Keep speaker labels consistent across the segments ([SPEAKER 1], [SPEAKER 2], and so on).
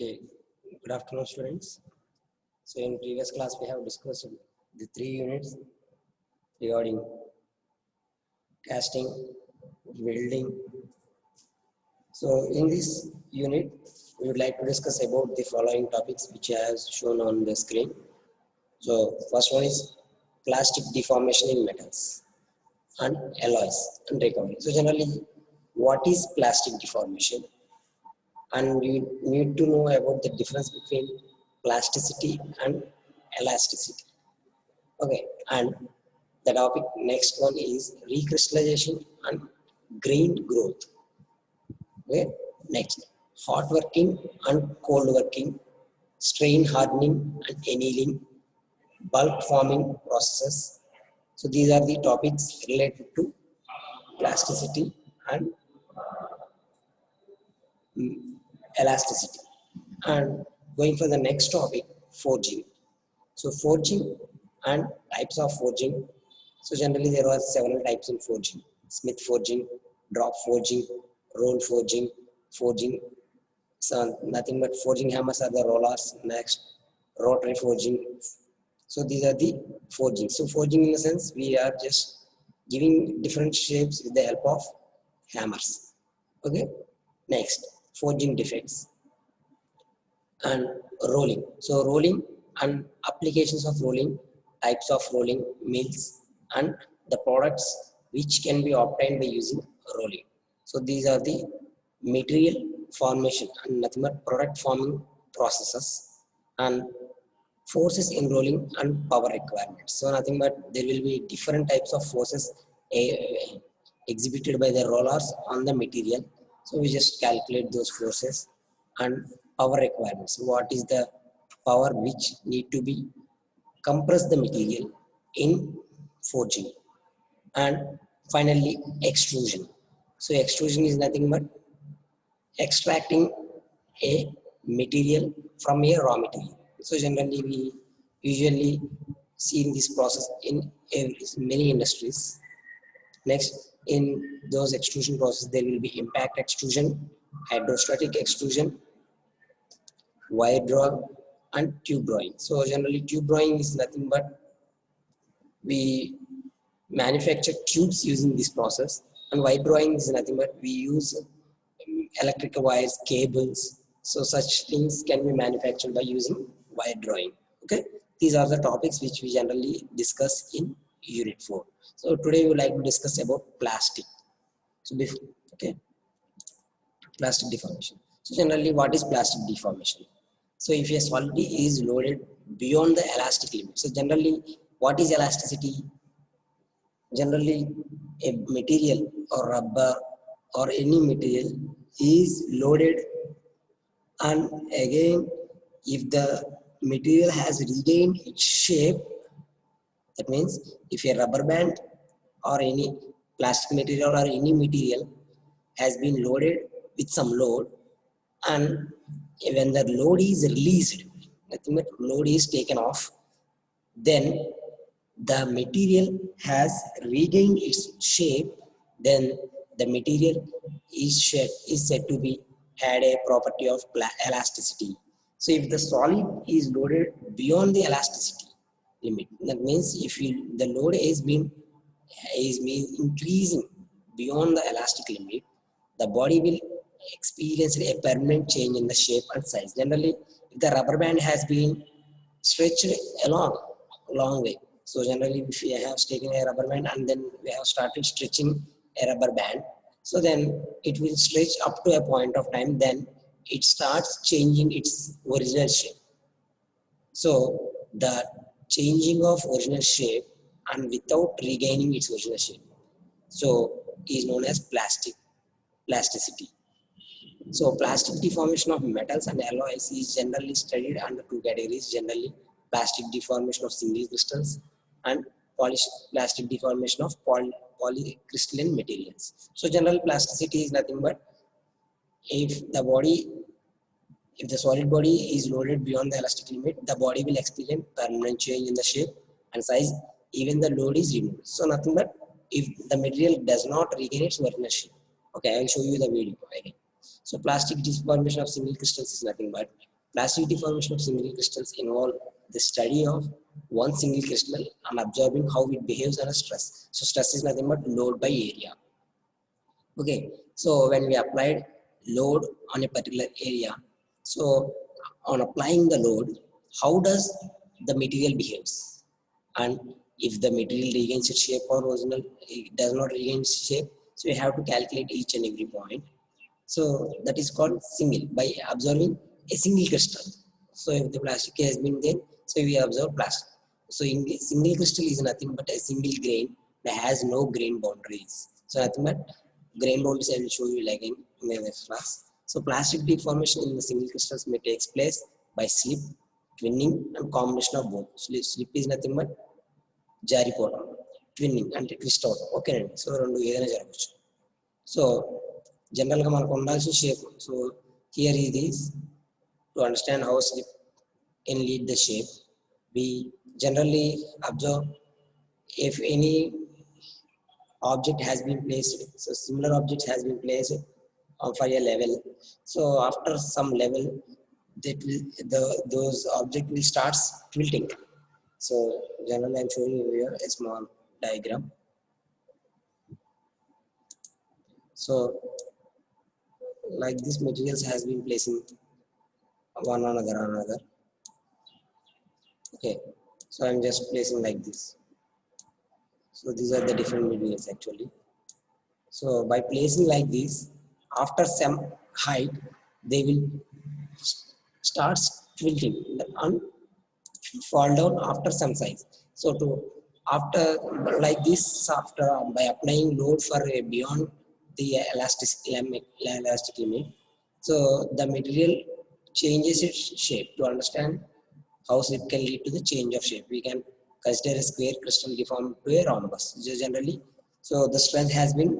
[SPEAKER 1] Okay, good afternoon, students. So, in previous class, we have discussed the 3 units regarding casting, welding. So, in this unit, we would like to discuss about the following topics which I have shown on the screen. So, first one is plastic deformation in metals and alloys and recovery. So, generally, what is plastic deformation? And you need to know about the difference between plasticity and elasticity. Okay, and the topic next one is recrystallization and grain growth. Okay, next hot working and cold working, strain hardening and annealing, bulk forming processes. So these are the topics related to plasticity and elasticity. And going for the next topic, forging. So forging and types of forging. So generally there are several types in forging: smith forging, drop forging, roll forging, forging. So nothing but forging hammers are the rollers. Next, rotary forging. So these are the forging. So forging in the sense we are just giving different shapes with the help of hammers. Okay. Next, forging defects and rolling. So rolling and applications of rolling, types of rolling mills, and the products which can be obtained by using rolling. So these are the material formation and nothing but product forming processes and forces in rolling and power requirements. So nothing but there will be different types of forces exhibited by the rollers on the material. So we just calculate those forces and power requirements. What is the power which need to be compress the material in forging? And finally, extrusion. So extrusion is nothing but extracting a material from a raw material. So generally we usually see in this process in many industries. Next, in those extrusion process, there will be impact extrusion, hydrostatic extrusion, wire draw, and tube drawing. So generally tube drawing is nothing but we manufacture tubes using this process, and wire drawing is nothing but we use electrical wires, cables. So such things can be manufactured by using wire drawing. Okay, these are the topics which we generally discuss in unit 4. So today we would like to discuss about plastic. So before, okay, plastic deformation. So generally, what is plastic deformation? So if a solid is loaded beyond the elastic limit. So generally, what is elasticity? Generally, a material or rubber or any material is loaded, and again, if the material has regained its shape, that means if a rubber band or any plastic material or any material has been loaded with some load, and when the load is released, nothing but load is taken off, then the material has regained its shape, then the material is said to be had a property of elasticity. So if the solid is loaded beyond the elasticity limit, that means if the load is being increasing beyond the elastic limit, the body will experience a permanent change in the shape and size. Generally, if the rubber band has been stretched a long way. So generally, if we have taken a rubber band and then we have started stretching a rubber band, so then it will stretch up to a point of time, then it starts changing its original shape. So the changing of original shape and without regaining its original shape, so is known as plasticity. So plastic deformation of metals and alloys is generally studied under two categories: generally plastic deformation of single crystals and plastic deformation of polycrystalline materials. So general plasticity is nothing but if the solid body is loaded beyond the elastic limit, the body will experience permanent change in the shape and size even the load is removed. So nothing but if the material does not regain its original shape. Okay, I will show you the video again. So plastic deformation of single crystals is nothing but Plastic deformation of single crystals involve the study of one single crystal and observing how it behaves under stress. So stress is nothing but load by area. Okay, so when we applied load on a particular area, so on applying the load, how does the material behaves? And if the material regains its shape or original, it does not regain its shape, so you have to calculate each and every point. So that is called single by observing a single crystal. So if the plastic has been there, so we observe plastic. So in single crystal is nothing but a single grain that has no grain boundaries. So nothing but grain boundaries I will show you like in the next class. So plastic deformation in the single crystals may take place by slip, twinning, and combination of both. Slip is nothing but జారిపోవడం twinning అంటే twist అవడం ఓకేనండి so రెండు ఏదైనా జరగవచ్చు so జనరల్గా మనకు ఉండాల్సిన shape so here is to understand how slip can lead the shape we generally observe if any object has been placed so similar object has been placed for a level so after some level that will those object will starts tilting. So generally I'm showing you here a small diagram. So like this materials has been placing one another. Okay, so I'm just placing like this. So these are the different materials actually. So by placing like this, after some height, they will start tilting and fall down after some size. So to after like this, after by applying load for beyond the elastic limit, so the material changes its shape. To understand how slip can lead to the change of shape, we can consider a square crystal deformed to a rhombus. Just generally, so the strength has been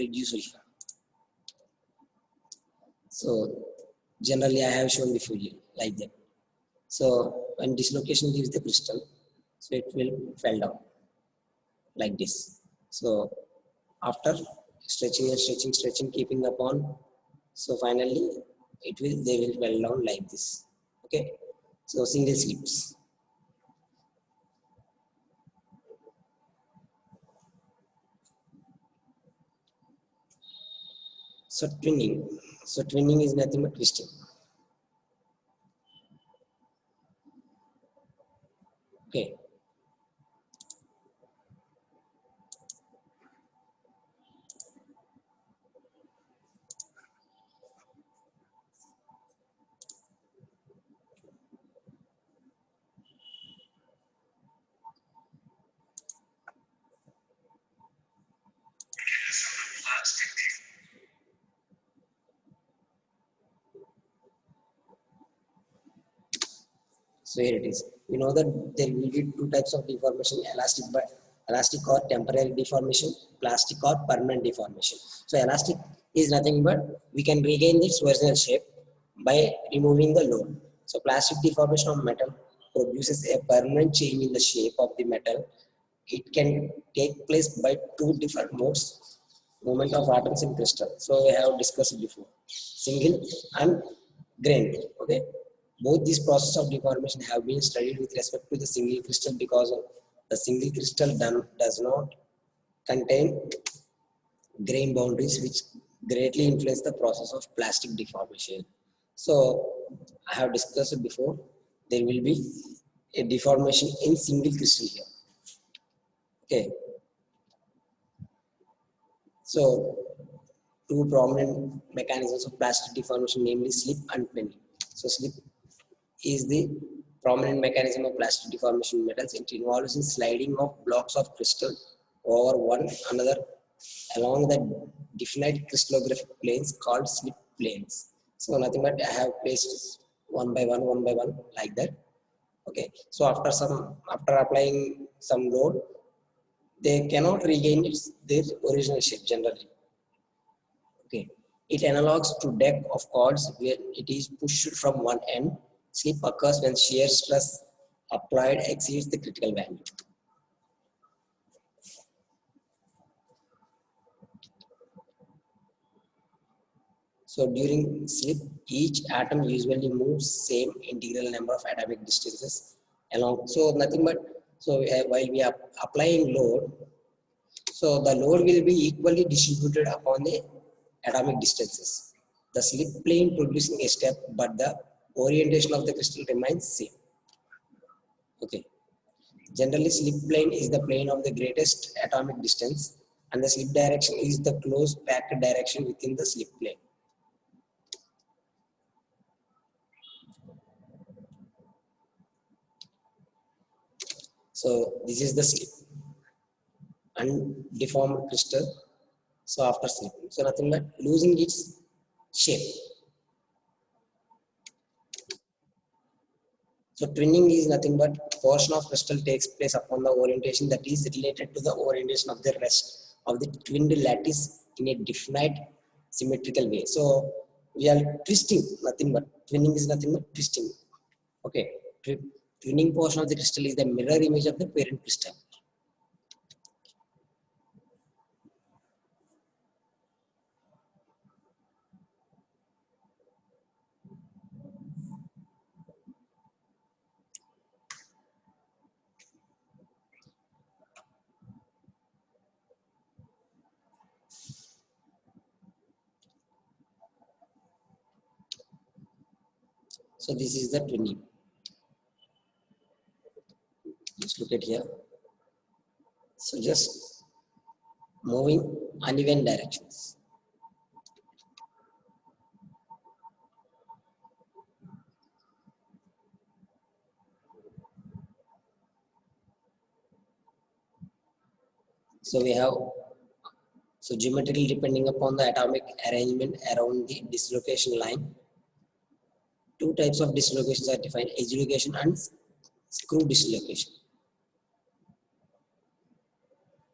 [SPEAKER 1] reduced here. So generally, I have shown before you like that. So when dislocation leaves the crystal, so it will fall down like this. So after stretching and stretching, keeping upon, so finally they will fall down like this. Okay, so single slips. So twinning is nothing but twisting. Okay, so here it is. We know that there will be two types of deformation: elastic or temporary deformation, plastic or permanent deformation. So elastic is nothing but we can regain its original shape by removing the load. So plastic deformation of metal produces a permanent change in the shape of the metal. It can take place by two different modes: movement of atoms in crystal. So we have discussed it before: single and grain. Okay, both these processes of deformation have been studied with respect to the single crystal because the single crystal does not contain grain boundaries, which greatly influence the process of plastic deformation. So I have discussed it before. There will be a deformation in single crystal here. Okay, so two prominent mechanisms of plastic deformation, namely slip and bending. So slip is the prominent mechanism of plastic deformation in metals. It involves in sliding of blocks of crystal over one another along the definite crystallographic planes called slip planes. So nothing but I have placed one by one like that. Okay. So after applying some load, they cannot regain their original shape generally. Okay. It analogs to deck of cords where it is pushed from one end. Slip occurs when shear stress applied exceeds the critical value. So during slip, each atom usually moves same integral number of atomic distances along. So nothing but, so while we are applying load, so the load will be equally distributed upon the atomic distances. The slip plane producing a step, but the orientation of the crystal remains same. Okay. Generally, slip plane is the plane of the greatest atomic distance, and the slip direction is the close packed direction within the slip plane. So this is the slip, undeformed crystal. So after slipping, so nothing but losing its shape. So twinning is nothing but portion of crystal takes place upon the orientation that is related to the orientation of the rest of the twinned lattice in a definite symmetrical way. So we are twisting, nothing but twinning is nothing but twisting. Okay, twinning portion of the crystal is the mirror image of the parent crystal. So this is the twinning. Just look at here. So just moving uneven directions. So we have, so geometrically depending upon the atomic arrangement around the dislocation line, two types of dislocations are defined: edge dislocation and screw dislocation.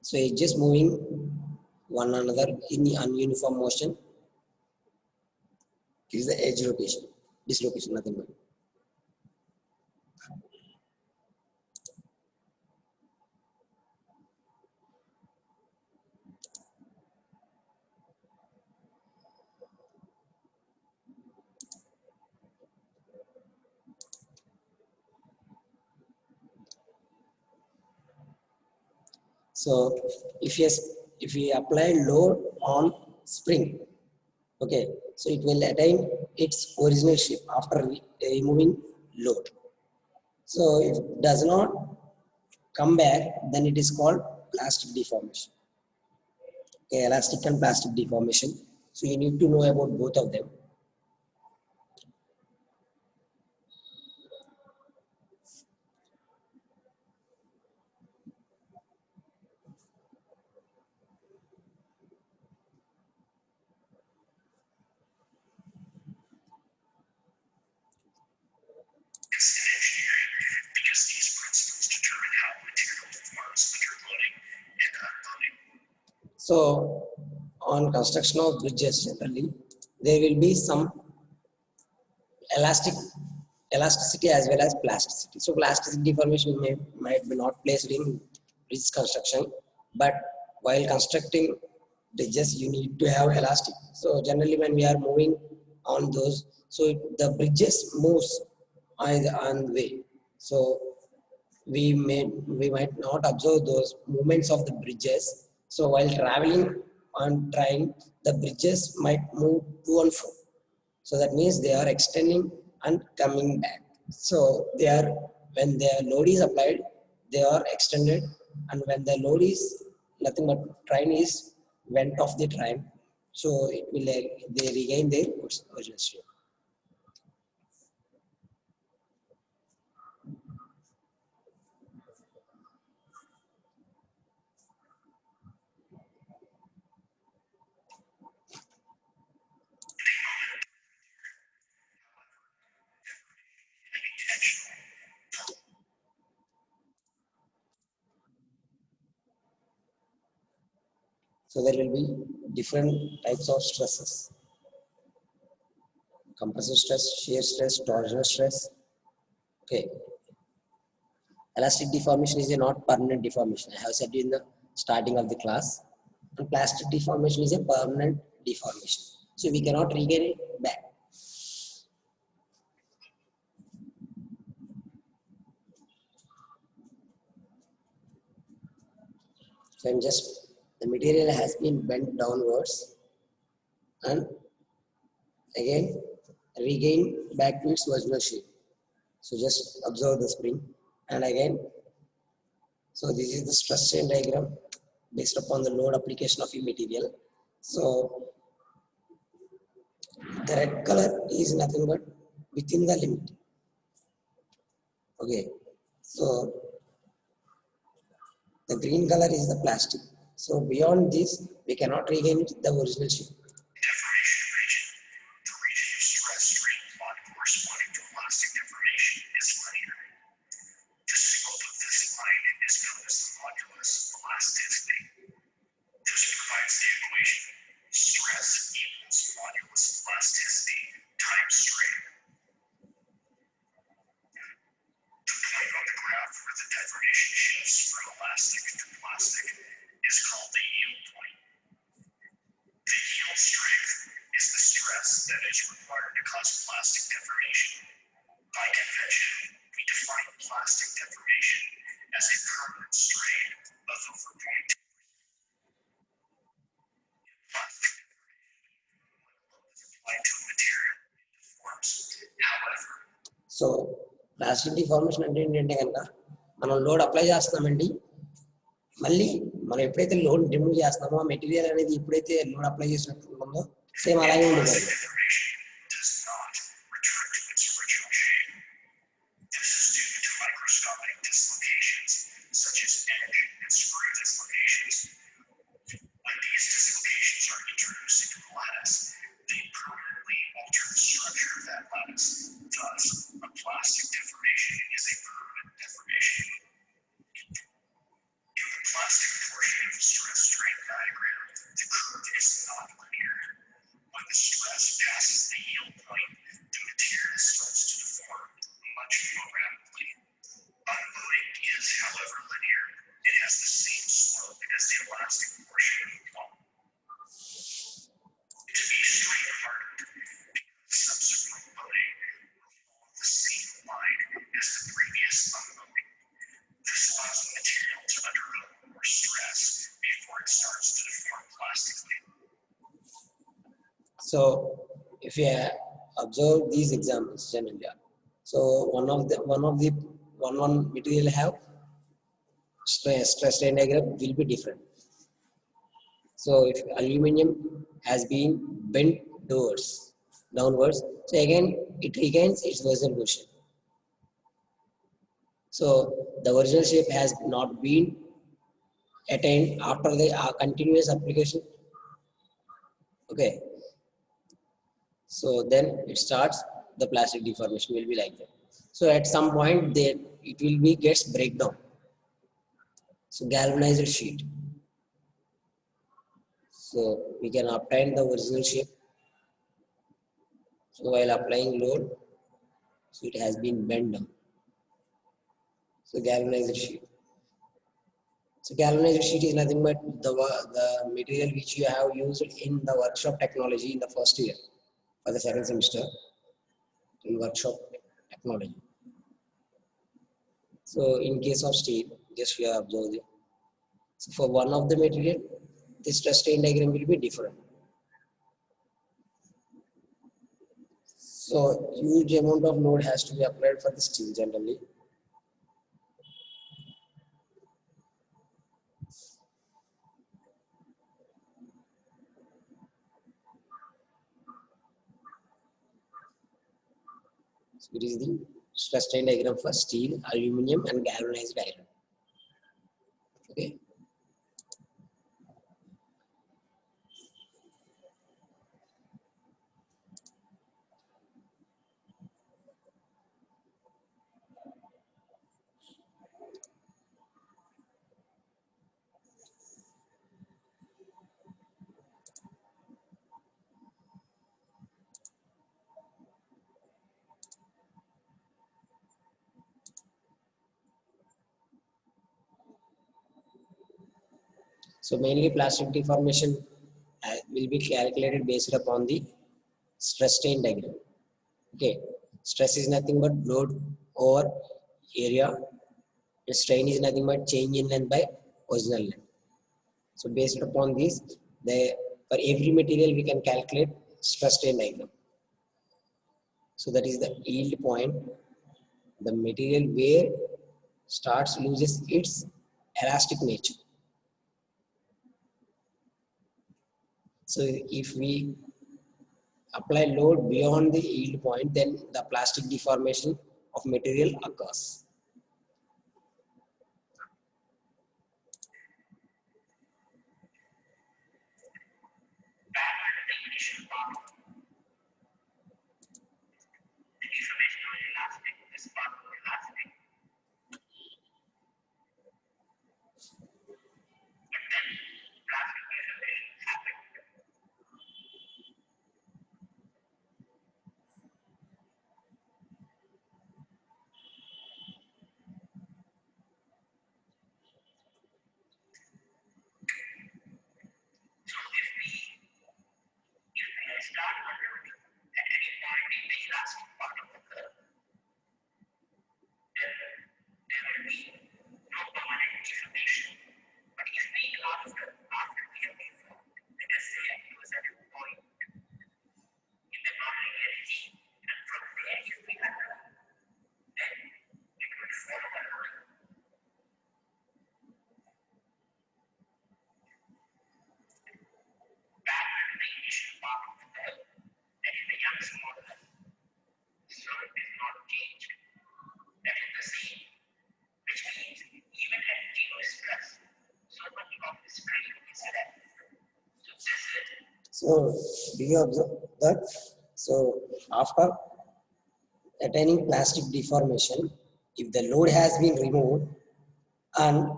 [SPEAKER 1] So edges moving one another in the ununiform motion is the edge rotation, dislocation, nothing but. So if we apply load on spring, okay, so it will attain its original shape after removing load. So if it does not come back, then it is called plastic deformation. Okay, elastic and plastic deformation. So you need to know about both of them.
[SPEAKER 2] Because these principles determine how material forms under loading and unloading.
[SPEAKER 1] So on construction of bridges, generally there will be some elasticity as well as plasticity. So plasticity deformation might be not placed in bridge construction, but while constructing bridges you need to have elastic. So generally when we are moving on those, so the bridges moves on the way. So we might not observe those movements of the bridges. So while traveling on train, the bridges might move to and fro. So that means they are extending and coming back. So they are, when their load is applied, they are extended, and when the load is nothing but train is went off the train, so it will they regain their original shape. So there will be different types of stresses: compressive stress, shear stress, torsional stress. Okay, elastic deformation is a not permanent deformation. I have said in the starting of the class. And plastic deformation is a permanent deformation. So we cannot regain it back. So I'm just, the material has been bent downwards and again regain back to its original shape. So just observe the spring and again, so this is the stress strain diagram based upon the load application of a material. So the red color is nothing but within the limit. Okay, so the green color is the plastic. So beyond this, we cannot regain the original shape.
[SPEAKER 2] Deformation region. The region of stress strain plot corresponding to plastic deformation is linear. The slope of this line is known as the modulus elasticity. This provides the equation stress equals modulus elasticity times strain. The point on the graph where the deformation shifts from elastic to plastic is called the yield point. The yield strength is the stress that is required to cause plastic deformation. By convention, we define plastic deformation as a permanent strain of over 0.2. Plastic applied to a material deforms. However,
[SPEAKER 1] so plastic deformation అంటే ఏంటంటే కనుక మనం load apply చేస్తున్నామండి, మళ్ళీ మనం ఎప్పుడైతే load remove చేస్తున్నామో ఆ మెటీరియల్ అనేది ఎప్పుడైతే లోడ్ అప్లై చేసినట్టు ఉంటుందో సేమ్ అలాగే ఉండిపోతుంది.
[SPEAKER 2] deformation does not return to its original shape. This is due to microscopic dislocations such as edge and screw dislocations. When these dislocations are introduced into the lattice, they permanently alter the structure of that lattice. Thus, a plastic deformation is a permanent deformation. In the plastic portion of the stress strain diagram, the curve is not linear. When the stress passes the yield point, the material starts to deform much more rapidly. Unloading is, however, linear. It has the same slope as the elastic portion of the plot. To be strain hardened, subsequent loading will follow the same line as the previous unloading. This allows the material to undergo more stress before it starts to deform plastically.
[SPEAKER 1] So if you observe these examples generally, so one material have stress strain diagram will be different. So if aluminum has been bent downwards, so again it regains its original position. So the original shape has not been attained after the continuous application. Okay, so then it starts, the plastic deformation will be like that. So at some point there it will be gets breakdown. So galvanized sheet, so we can obtain the original shape. So while applying load, so it has been bent down. So galvanized sheet. So galvanized sheet is nothing but the material which you have used in the workshop technology in the first year for the second semester in workshop technology. So in case of steel, just you have observed it. So for one of the material, this stress strain diagram will be different. So huge amount of load has to be applied for the steel generally. So it is the stress strain diagram for steel, aluminum, and galvanized iron. Okay. So mainly plastic deformation will be calculated based upon the stress strain diagram. Okay, stress is nothing but load over area. The strain is nothing but change in length by original length. So based upon this, for every material we can calculate stress strain diagram. So that is the yield point, the material where starts loses its elastic nature. So if we apply load beyond the yield point, then the plastic deformation of material occurs.
[SPEAKER 2] Start unloading at any point in the elastic part of the curve, then there will be no permanent deformation. But if we after we have deformed, let us say I use at a point in the non-linearity, and from there if we unload, then it will follow the line. Back to the initial part of the curve, that is the Young's model. Slope is not changed. That is the same, which means even at zero stress, so much of the strain is left. So this is.
[SPEAKER 1] So do you observe that? So after attaining plastic deformation, if the load has been removed, and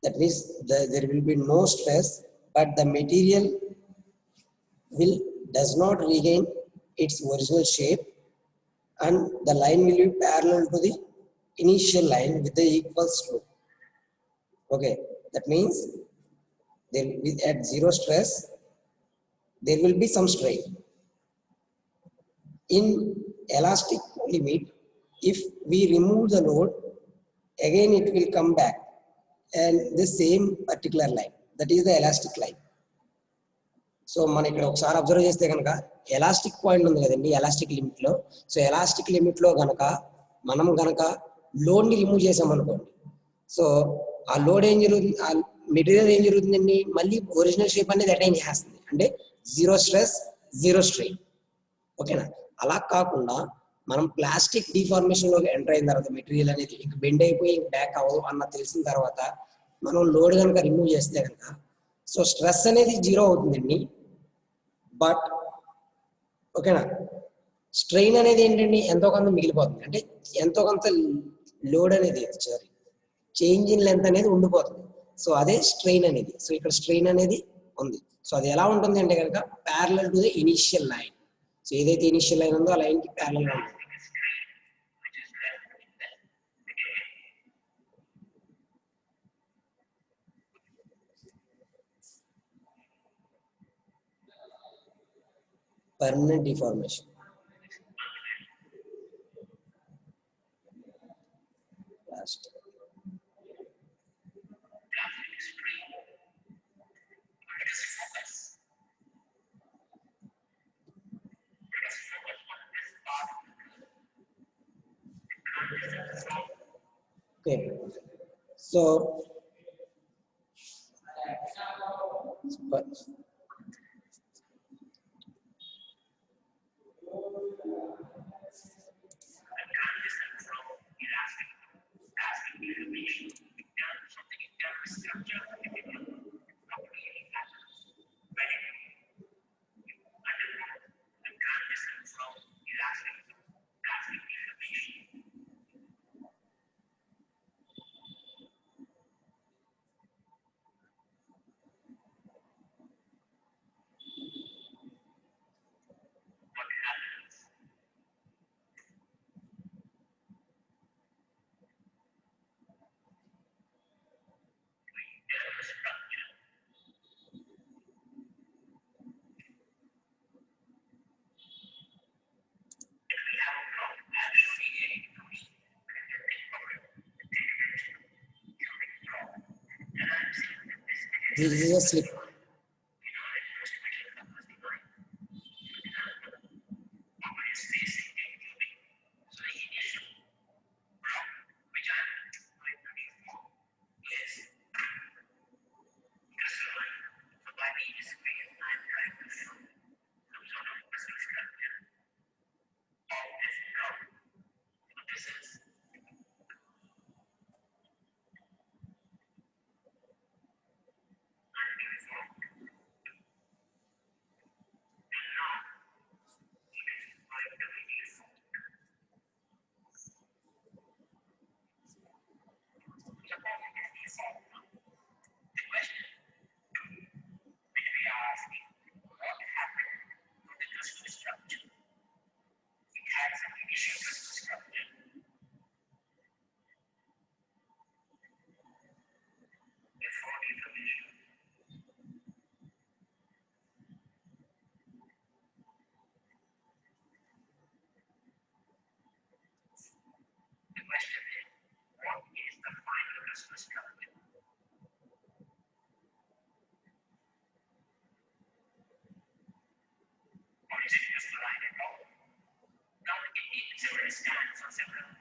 [SPEAKER 1] that means there will be no stress, but the material does not regain its original shape, and the line will be parallel to the initial line with the equal slope. Okay, that means there will be at zero stress, there will be some strain. In elastic limit, if we remove the load, again it will come back and the same particular line, that is the elastic line. So మనం ఇక్కడ ఒకసారి observe చేస్తే కనుక elastic point ఉంది కదండి elastic limit లో. So elastic limit లో గనక మనం గనక లోడ్ ని రిమూవ్ చేసాం అనుకోండి, సో ఆ లోడ్ ఏం జరుగుతుంది, ఆ మెటీరియల్ ఏం జరుగుతుందండి, మళ్ళీ ఒరిజినల్ షేప్ అనేది అటైన్ చేస్తుంది, అంటే జీరో స్ట్రెస్ జీరో స్ట్రెయిన్. ఓకేనా? అలా కాకుండా మనం ప్లాస్టిక్ డిఫార్మేషన్ లోకి ఎంటర్ అయిన తర్వాత మెటీరియల్ అనేది ఇంక బెండ్ అయిపోయి బ్యాక్ అవ్వదు అన్న తెలిసిన తర్వాత మనం లోడ్ కనుక రిమూవ్ చేస్తే కనుక సో స్ట్రెస్ అనేది జీరో అవుతుందండి. బట్ ఓకేనా, స్ట్రెయిన్ అనేది ఏంటండి ఎంతో కొంత మిగిలిపోతుంది, అంటే ఎంతో కొంత లోడ్ అనేది సారీ చేంజ్ ఇన్ లెంత్ అనేది ఉండిపోతుంది. సో అదే స్ట్రెయిన్ అనేది. సో ఇక్కడ స్ట్రెయిన్ అనేది ఉంది. సో అది ఎలా ఉంటుంది అంటే కనుక parallel to the initial line. So ఏదైతే ఇనిషియల్ లైన్ ఉందో ఆ లైన్ కి ప్యారలల్ గా ఉంటుంది. Permanent deformation. Last. Okay, so This is a slip.
[SPEAKER 2] Or is it just a line and roll? No, it stands on several